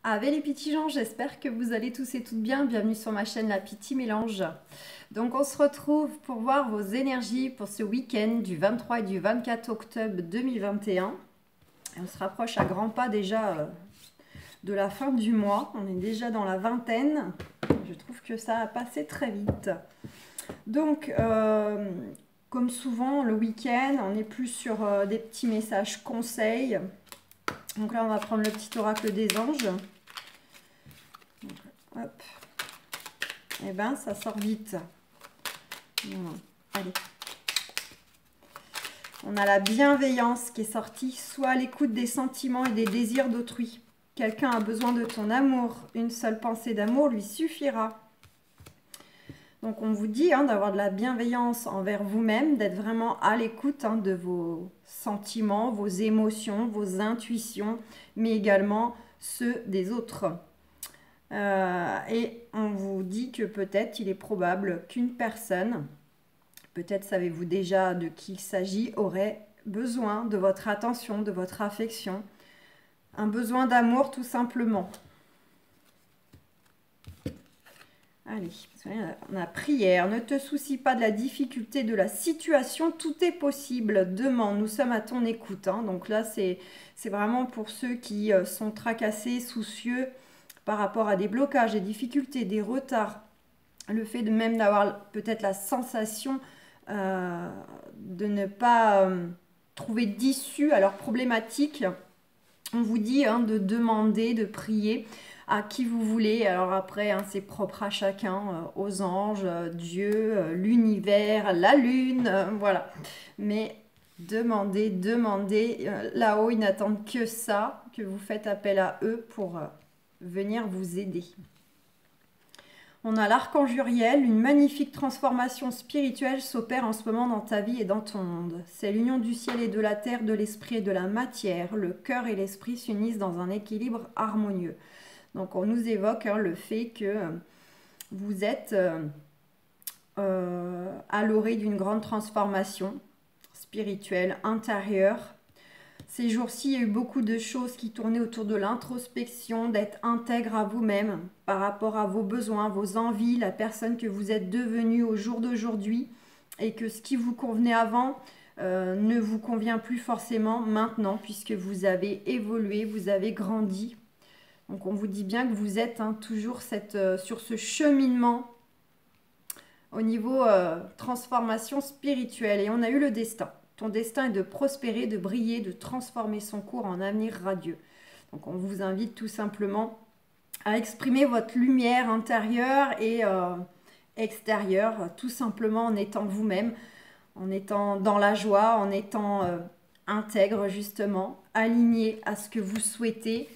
Avec les petits gens, j'espère que vous allez tous et toutes bien. Bienvenue sur ma chaîne La Petit Mélange. Donc on se retrouve pour voir vos énergies pour ce week-end du 23 et du 24 octobre 2021. Et on se rapproche à grands pas déjà de la fin du mois. On est déjà dans la vingtaine. Je trouve que ça a passé très vite. Donc comme souvent le week-end, on est plus sur des petits messages conseils. Donc là on va prendre le petit oracle des anges. Hop. Et ben ça sort vite. Voilà. Allez. On a la bienveillance qui est sortie. Sois à l'écoute des sentiments et des désirs d'autrui. Quelqu'un a besoin de ton amour. Une seule pensée d'amour lui suffira. Donc on vous dit d'avoir de la bienveillance envers vous-même, d'être vraiment à l'écoute de vos sentiments, vos émotions, vos intuitions, mais également ceux des autres. Et on vous dit que peut-être il est probable qu'une personne, peut-être savez-vous déjà de qui il s'agit, aurait besoin de votre attention, de votre affection, un besoin d'amour tout simplement. Allez, on a prière. Ne te soucie pas de la difficulté de la situation, tout est possible. Demande, nous sommes à ton écoute. Donc là, c'est vraiment pour ceux qui sont tracassés, soucieux par rapport à des blocages, des difficultés, des retards. Le fait de même d'avoir peut-être la sensation de ne pas trouver d'issue à leurs problématiques. On vous dit de demander, de prier à qui vous voulez. Alors après, c'est propre à chacun, aux anges, Dieu, l'univers, la lune, voilà. Mais demandez, là-haut, ils n'attendent que ça, que vous faites appel à eux pour venir vous aider. On a l'archange Uriel, une magnifique transformation spirituelle s'opère en ce moment dans ta vie et dans ton monde. C'est l'union du ciel et de la terre, de l'esprit et de la matière. Le cœur et l'esprit s'unissent dans un équilibre harmonieux. Donc on nous évoque le fait que vous êtes à l'orée d'une grande transformation spirituelle, intérieure. Ces jours-ci, il y a eu beaucoup de choses qui tournaient autour de l'introspection, d'être intègre à vous-même par rapport à vos besoins, vos envies, la personne que vous êtes devenue au jour d'aujourd'hui et que ce qui vous convenait avant ne vous convient plus forcément maintenant puisque vous avez évolué, vous avez grandi. Donc on vous dit bien que vous êtes toujours sur ce cheminement au niveau transformation spirituelle. Et on a eu le destin. Ton destin est de prospérer, de briller, de transformer son cours en avenir radieux. Donc on vous invite tout simplement à exprimer votre lumière intérieure et extérieure, tout simplement en étant vous-même, en étant dans la joie, en étant intègre justement, aligné à ce que vous souhaitez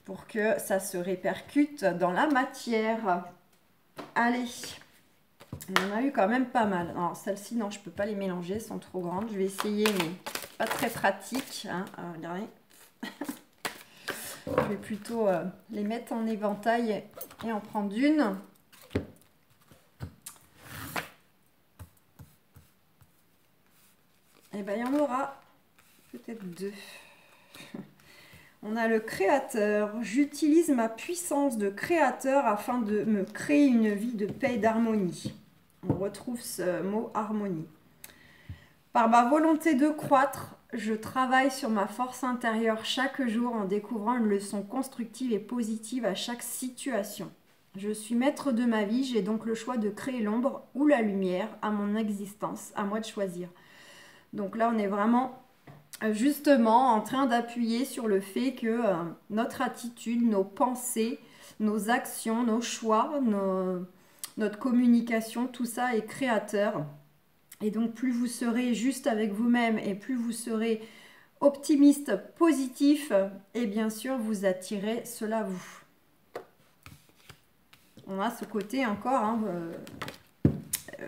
pour que ça se répercute dans la matière. Allez, on a eu quand même pas mal. Alors celles-ci, non, je ne peux pas les mélanger, elles sont trop grandes. Je vais essayer, mais pas très pratique. Regardez. Je vais plutôt les mettre en éventail et en prendre une. Et bien, il y en aura peut-être deux. On a le créateur. J'utilise ma puissance de créateur afin de me créer une vie de paix et d'harmonie. On retrouve ce mot harmonie. Par ma volonté de croître, je travaille sur ma force intérieure chaque jour en découvrant une leçon constructive et positive à chaque situation. Je suis maître de ma vie, j'ai donc le choix de créer l'ombre ou la lumière à mon existence, à moi de choisir. Donc là, on est vraiment justement en train d'appuyer sur le fait que notre attitude, nos pensées, nos actions, nos choix, notre communication, tout ça est créateur. Et donc plus vous serez juste avec vous-même et plus vous serez optimiste, positif, et bien sûr vous attirez cela à vous. On a ce côté encore,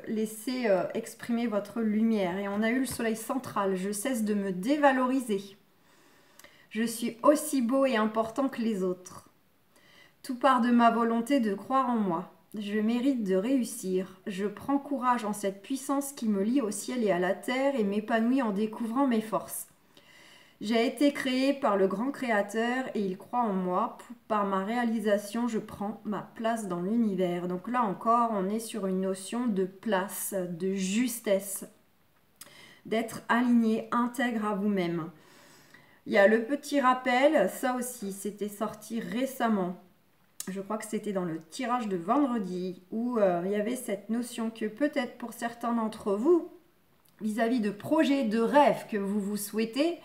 laissez exprimer votre lumière. Et on a eu le soleil central. Je cesse de me dévaloriser. Je suis aussi beau et important que les autres. Tout part de ma volonté de croire en moi. Je mérite de réussir. Je prends courage en cette puissance qui me lie au ciel et à la terre et m'épanouis en découvrant mes forces. J'ai été créé par le grand créateur et il croit en moi. Par ma réalisation, je prends ma place dans l'univers. Donc là encore, on est sur une notion de place, de justesse, d'être aligné, intègre à vous-même. Il y a le petit rappel, ça aussi, c'était sorti récemment. Je crois que c'était dans le tirage de vendredi où il y avait cette notion que peut-être pour certains d'entre vous, vis-à-vis de projets, de rêves que vous vous souhaitez,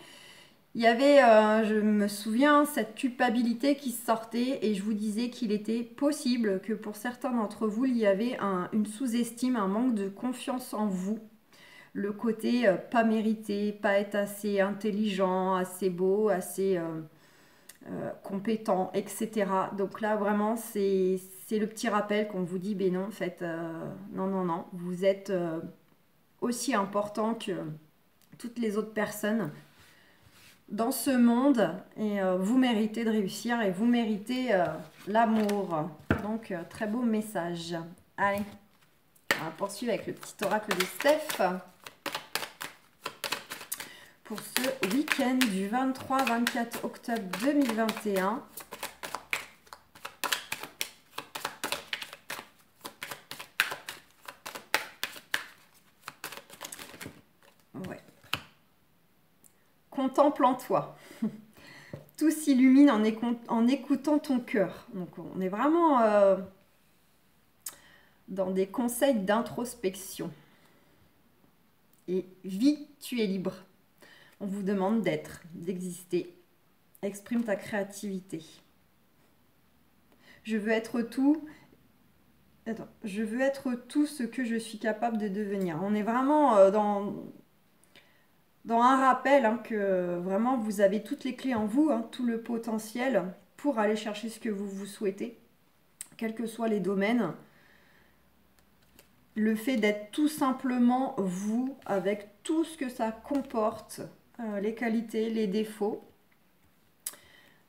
il y avait, je me souviens, cette culpabilité qui sortait et je vous disais qu'il était possible que pour certains d'entre vous, il y avait une sous-estime, un manque de confiance en vous. Le côté pas mérité, pas être assez intelligent, assez beau, assez compétent, etc. Donc là, vraiment, c'est le petit rappel qu'on vous dit, ben non, en fait, non, non, non, vous êtes aussi important que toutes les autres personnes dans ce monde et vous méritez de réussir et vous méritez l'amour. Donc, très beau message. Allez, on va poursuivre avec le petit oracle de Steph pour ce week-end du 23-24 octobre 2021. Ouais. Contemple en toi. Tout s'illumine en écoutant ton cœur. Donc, on est vraiment dans des conseils d'introspection. Et vie, tu es libre. On vous demande d'être, d'exister. Exprime ta créativité. Je veux être tout. Attends, je veux être tout ce que je suis capable de devenir. On est vraiment dans un rappel que vraiment vous avez toutes les clés en vous, tout le potentiel pour aller chercher ce que vous souhaitez, quels que soient les domaines. Le fait d'être tout simplement vous, avec tout ce que ça comporte, les qualités, les défauts,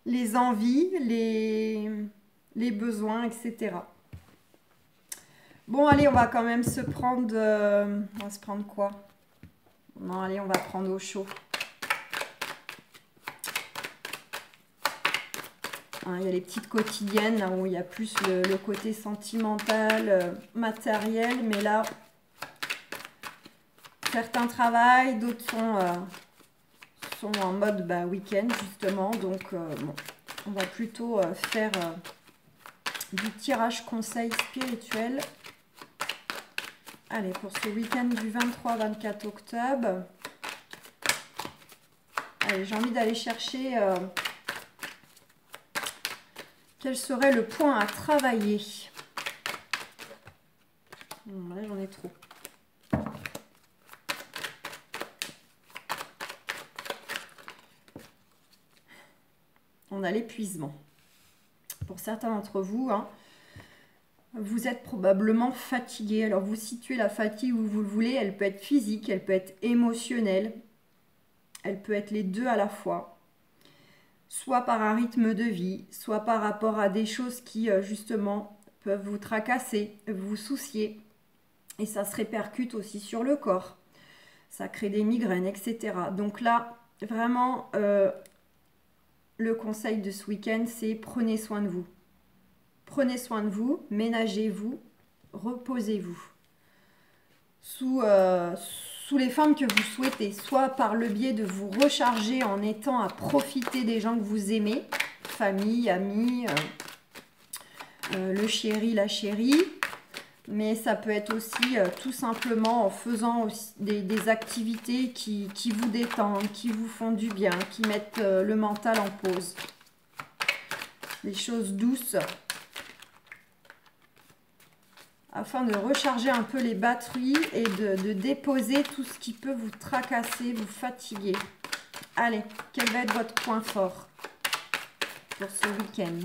les envies, les besoins, etc. Bon, allez, on va quand même se prendre... on va se prendre quoi? Non, allez, on va prendre au chaud. Il y a les petites quotidiennes, là où il y a plus le côté sentimental, matériel. Mais là, certains travaillent, d'autres sont en mode week-end, justement. Donc, bon, on va plutôt faire du tirage conseil spirituel. Allez, pour ce week-end du 23-24 octobre. Allez, j'ai envie d'aller chercher quel serait le point à travailler. Là, j'en ai trop. On a l'épuisement. Pour certains d'entre vous, vous êtes probablement fatigué. Alors, vous situez la fatigue où vous le voulez. Elle peut être physique, elle peut être émotionnelle. Elle peut être les deux à la fois. Soit par un rythme de vie, soit par rapport à des choses qui, justement, peuvent vous tracasser, vous soucier. Et ça se répercute aussi sur le corps. Ça crée des migraines, etc. Donc là, vraiment, le conseil de ce week-end, c'est prenez soin de vous. Prenez soin de vous, ménagez-vous, reposez-vous. Sous les formes que vous souhaitez, soit par le biais de vous recharger en étant à profiter des gens que vous aimez, famille, amis, le chéri, la chérie, mais ça peut être aussi tout simplement en faisant aussi des activités qui vous détendent, qui vous font du bien, qui mettent le mental en pause. Des choses douces, afin de recharger un peu les batteries et de déposer tout ce qui peut vous tracasser, vous fatiguer. Allez, quel va être votre point fort pour ce week-end?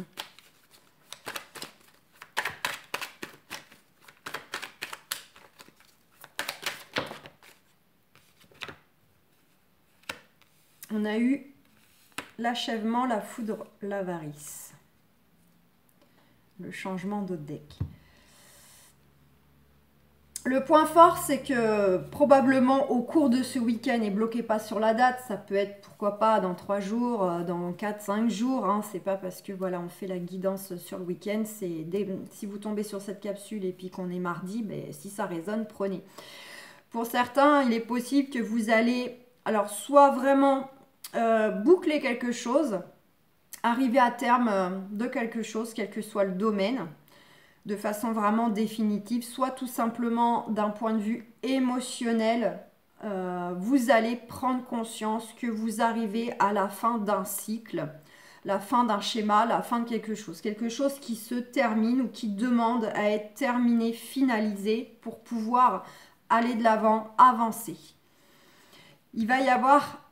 On a eu l'achèvement, la foudre, l'avarice. Le changement de deck. Le point fort, c'est que probablement au cours de ce week-end, et bloquez pas sur la date, ça peut être pourquoi pas dans 3 jours, dans 4-5 jours, hein, c'est pas parce que voilà, on fait la guidance sur le week-end, si vous tombez sur cette capsule et puis qu'on est mardi, ben, si ça résonne, prenez. Pour certains, il est possible que vous allez, alors soit vraiment boucler quelque chose, arriver à terme de quelque chose, quel que soit le domaine, de façon vraiment définitive, soit tout simplement d'un point de vue émotionnel, vous allez prendre conscience que vous arrivez à la fin d'un cycle, la fin d'un schéma, la fin de quelque chose qui se termine ou qui demande à être terminé, finalisé pour pouvoir aller de l'avant, avancer. Il va y avoir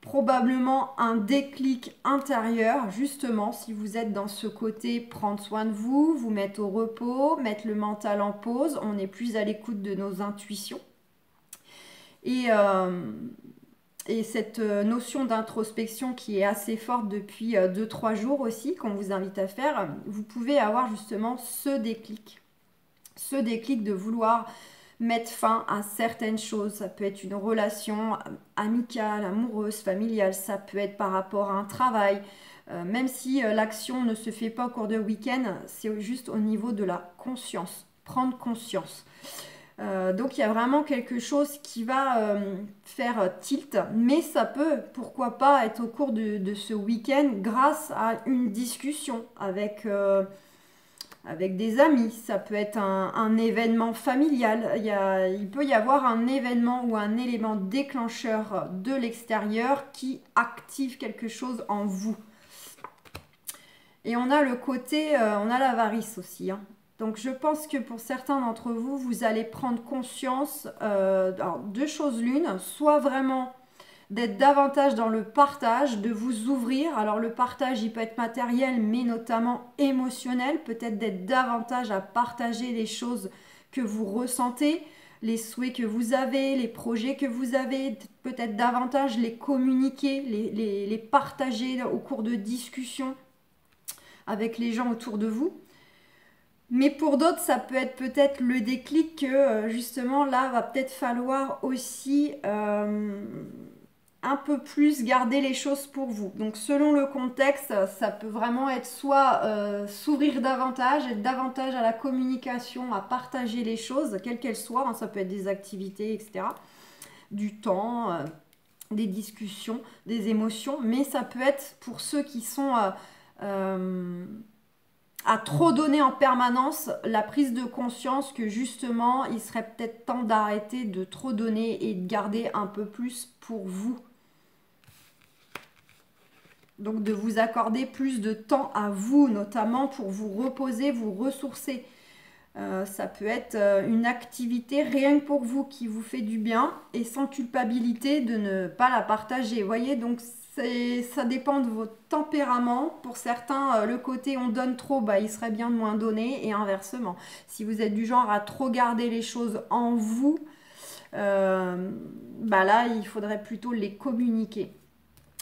probablement un déclic intérieur, justement, si vous êtes dans ce côté prendre soin de vous, vous mettre au repos, mettre le mental en pause, on est plus à l'écoute de nos intuitions. Et cette notion d'introspection qui est assez forte depuis 2-3 jours aussi, qu'on vous invite à faire, vous pouvez avoir justement ce déclic de vouloir mettre fin à certaines choses. Ça peut être une relation amicale, amoureuse, familiale, ça peut être par rapport à un travail. Même si l'action ne se fait pas au cours de week-end, c'est juste au niveau de la conscience, prendre conscience. Donc il y a vraiment quelque chose qui va faire tilt, mais ça peut, pourquoi pas, être au cours de ce week-end grâce à une discussion avec des amis, ça peut être un événement familial, il peut y avoir un événement ou un élément déclencheur de l'extérieur qui active quelque chose en vous. Et on a le côté, on a l'avarice aussi, hein. Donc je pense que pour certains d'entre vous, vous allez prendre conscience alors, deux choses l'une, soit vraiment d'être davantage dans le partage, de vous ouvrir. Alors le partage, il peut être matériel, mais notamment émotionnel. Peut-être d'être davantage à partager les choses que vous ressentez, les souhaits que vous avez, les projets que vous avez. Peut-être davantage les communiquer, les partager au cours de discussions avec les gens autour de vous. Mais pour d'autres, ça peut être peut-être le déclic que justement là, va peut-être falloir aussi un peu plus garder les choses pour vous. Donc selon le contexte, ça peut vraiment être soit s'ouvrir davantage, être davantage à la communication, à partager les choses, quelles qu'elles soient, hein, ça peut être des activités, etc., du temps, des discussions, des émotions, mais ça peut être pour ceux qui sont à trop donner en permanence, la prise de conscience que justement, il serait peut-être temps d'arrêter de trop donner et de garder un peu plus pour vous. Donc de vous accorder plus de temps à vous, notamment pour vous reposer, vous ressourcer. Ça peut être une activité rien que pour vous qui vous fait du bien et sans culpabilité de ne pas la partager. Vous voyez, donc ça dépend de votre tempérament. Pour certains, le côté on donne trop, bah, il serait bien de moins donner et inversement. Si vous êtes du genre à trop garder les choses en vous, bah là, il faudrait plutôt les communiquer.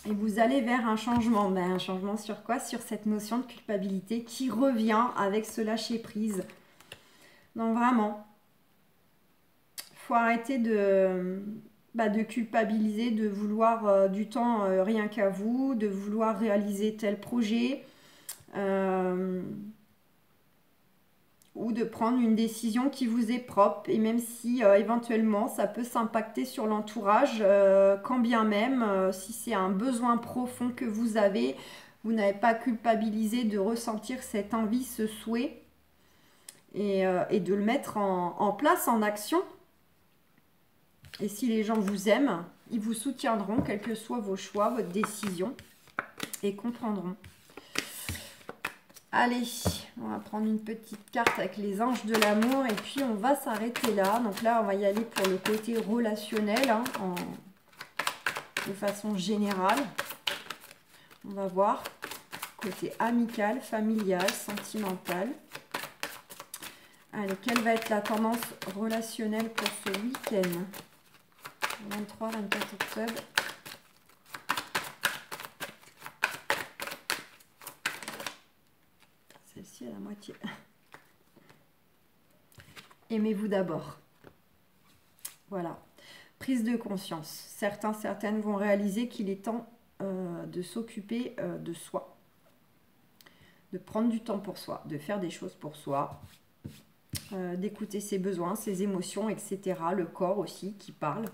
Et vous allez vers un changement. Ben, un changement sur quoi? Sur cette notion de culpabilité qui revient avec ce lâcher-prise. Donc vraiment, il faut arrêter de culpabiliser, de vouloir du temps rien qu'à vous, de vouloir réaliser tel projet. Ou de prendre une décision qui vous est propre et même si éventuellement ça peut s'impacter sur l'entourage, quand bien même si c'est un besoin profond que vous avez, vous n'avez pas culpabilisé de ressentir cette envie, ce souhait et de le mettre en place, en action. Et si les gens vous aiment, ils vous soutiendront, quels que soient vos choix, votre décision, et comprendront. Allez, on va prendre une petite carte avec les anges de l'amour et puis on va s'arrêter là. Donc là, on va y aller pour le côté relationnel, hein, de façon générale. On va voir côté amical, familial, sentimental. Allez, quelle va être la tendance relationnelle pour ce week-end? 23-24 octobre. Celle-ci à la moitié. Aimez-vous d'abord. Voilà. Prise de conscience. Certains, certaines vont réaliser qu'il est temps de s'occuper de soi. De prendre du temps pour soi, de faire des choses pour soi, d'écouter ses besoins, ses émotions, etc. Le corps aussi qui parle.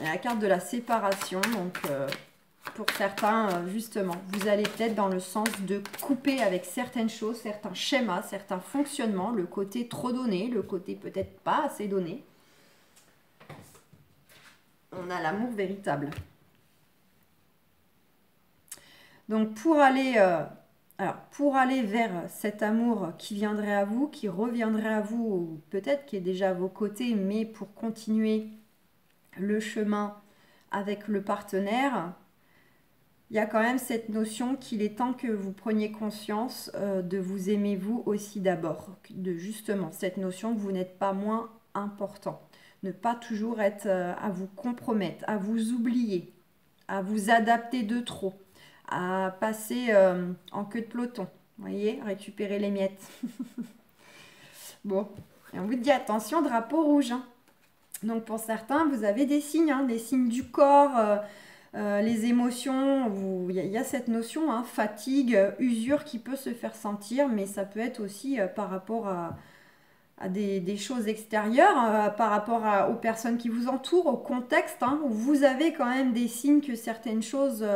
Et la carte de la séparation, donc pour certains, justement, vous allez peut-être dans le sens de couper avec certaines choses, certains schémas, certains fonctionnements, le côté trop donné, le côté peut-être pas assez donné. On a l'amour véritable. Donc pour aller vers cet amour qui viendrait à vous, qui reviendrait à vous, ou peut-être qui est déjà à vos côtés, mais pour continuer le chemin avec le partenaire, il y a quand même cette notion qu'il est temps que vous preniez conscience de vous aimer vous aussi d'abord. De justement cette notion que vous n'êtes pas moins important. Ne pas toujours être à vous compromettre, à vous oublier, à vous adapter de trop, à passer en queue de peloton. Vous voyez, récupérer les miettes. Bon, et on vous dit attention, drapeau rouge. Hein. Donc pour certains, vous avez des signes du corps, les émotions. Il y a cette notion, hein, fatigue, usure qui peut se faire sentir, mais ça peut être aussi par rapport à des choses extérieures, par rapport aux personnes qui vous entourent, au contexte, hein, où vous avez quand même des signes que certaines choses...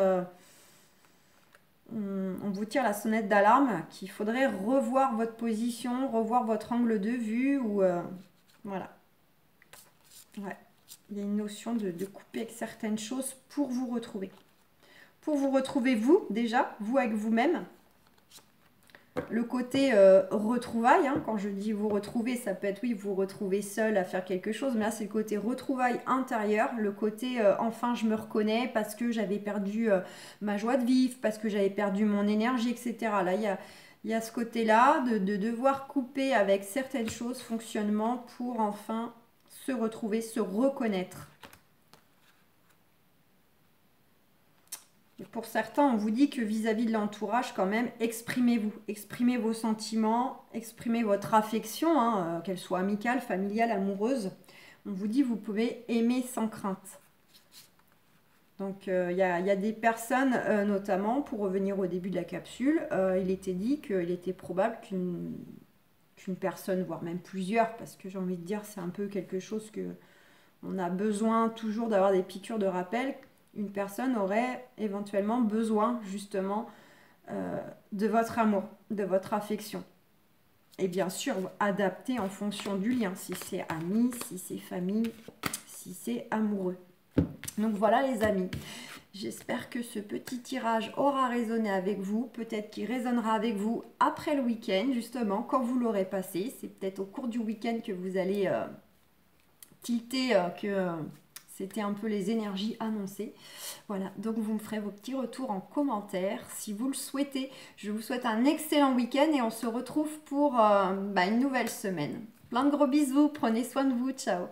on vous tire la sonnette d'alarme, qu'il faudrait revoir votre position, revoir votre angle de vue, ou voilà. Ouais. Il y a une notion de couper avec certaines choses pour vous retrouver. Pour vous retrouver vous, déjà, vous avec vous-même. Le côté retrouvailles, hein, quand je dis vous retrouver, ça peut être oui, vous retrouver seul à faire quelque chose, mais là c'est le côté retrouvailles intérieur, le côté enfin je me reconnais parce que j'avais perdu ma joie de vivre, parce que j'avais perdu mon énergie, etc. Là il y a ce côté-là de devoir couper avec certaines choses, fonctionnement, pour enfin se retrouver, se reconnaître. Et pour certains, on vous dit que vis-à-vis de l'entourage, quand même, exprimez-vous. Exprimez vos sentiments, exprimez votre affection, hein, qu'elle soit amicale, familiale, amoureuse. On vous dit que vous pouvez aimer sans crainte. Donc, il y a des personnes, notamment, pour revenir au début de la capsule, il était dit qu'il était probable qu'une personne, voire même plusieurs, parce que j'ai envie de dire, c'est un peu quelque chose que on a besoin toujours d'avoir des piqûres de rappel. Une personne aurait éventuellement besoin justement de votre amour, de votre affection. Et bien sûr, adapté en fonction du lien, si c'est ami, si c'est famille, si c'est amoureux. Donc voilà les amis, j'espère que ce petit tirage aura résonné avec vous, peut-être qu'il résonnera avec vous après le week-end, justement, quand vous l'aurez passé. C'est peut-être au cours du week-end que vous allez tilter que... C'était un peu les énergies annoncées. Voilà, donc vous me ferez vos petits retours en commentaire si vous le souhaitez. Je vous souhaite un excellent week-end et on se retrouve pour une nouvelle semaine. Plein de gros bisous, prenez soin de vous, ciao.